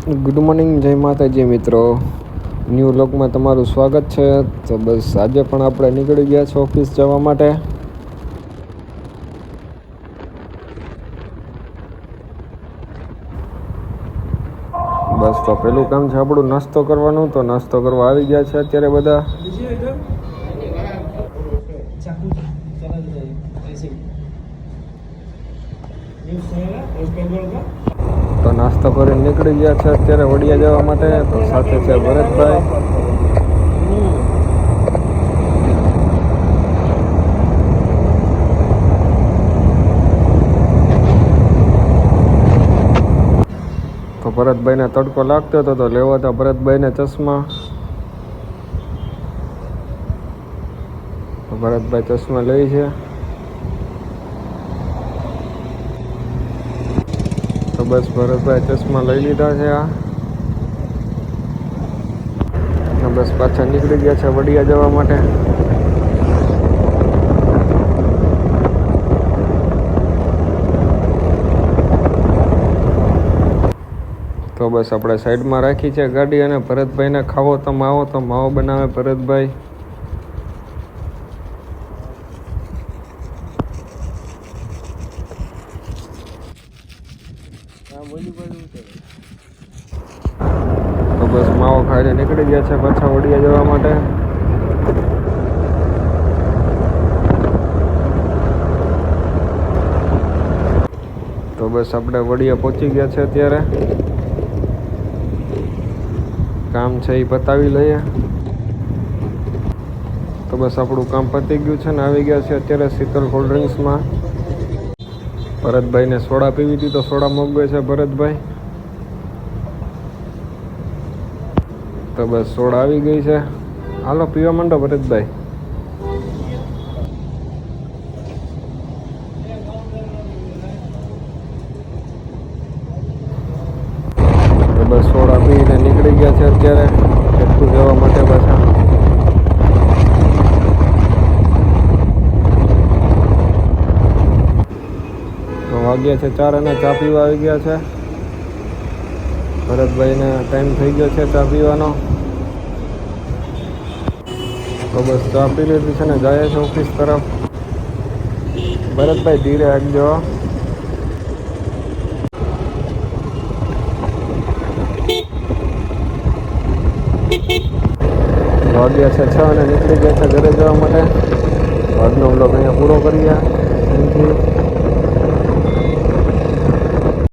Good morning, જય માતાજી મિત્રો. ન્યૂ વ્લોગમાં તમારું સ્વાગત છે. તો બસ આજે પણ આપણે નીકળી ગયા છે ઓફિસ જવા માટે. બસ તો પેલું કામ છે આપણું નાસ્તો કરવાનું. તો નાસ્તો કરવા આવી ગયા છે અત્યારે બધા. તો નાસ્તો કરીને નીકળી ગયા છે અત્યારે વડિયા જવા માટે. તો સાથે છે ભરતભાઈ. તો ભરતભાઈને તડકો લાગતો હતો તો લેવા હતા ભરતભાઈને ચશ્મા. તો ભરતભાઈ ચશ્મા લે છે. તો બસ ભરતભાઈ ચશ્મા લઈ લીધા છે. બસ પાછા નીકળી ગયા છે વડિયા જવા માટે. તો બસ આપણે સાઈડમાં રાખી છે ગાડી, અને ભરતભાઈને ખાવો તો માવો બનાવે ભરતભાઈ. તો બસ માવો ખાઈને નીકળી ગયા છે પાછા વડિયા જવા માટે. તો બસ આપણે વડિયા પહોંચી ગયા છે અત્યારે. કામ છે એ પતાવી લઈએ. તો બસ આપણું કામ પતી ગયું છે ને આવી ગયા છે અત્યારે શીતલ કોલ્ડ ડ્રિંક્સમાં. ભરતભાઈને સોડા પીવી હતી તો સોડા મોગવે છે ભરતભાઈ. તો બસ સોડા આવી ગઈ છે. હાલો પીવા માંડો ભરતભાઈ. તો બસ સોડા પીને નીકળી ગયા છે અત્યારે જેટલું જવા માટે પાછા. તો વાગ્યા છે 4 અને ચા પીવા આવી ગયા છે. ભરતભાઈને ટાઈમ થઈ ગયો છે ચા પીવાનો. તો બસ ચા પી લીધી છે ને જાય છે ઓફિસ તરફ. ભરતભાઈ ધીરે આગજો. વાગ્યા છે 6 અને નીકળી ગયા છે ઘરે જવા માટે. આજનો બ્લોગ અહીંયા પૂરો કરીએ. Thank you.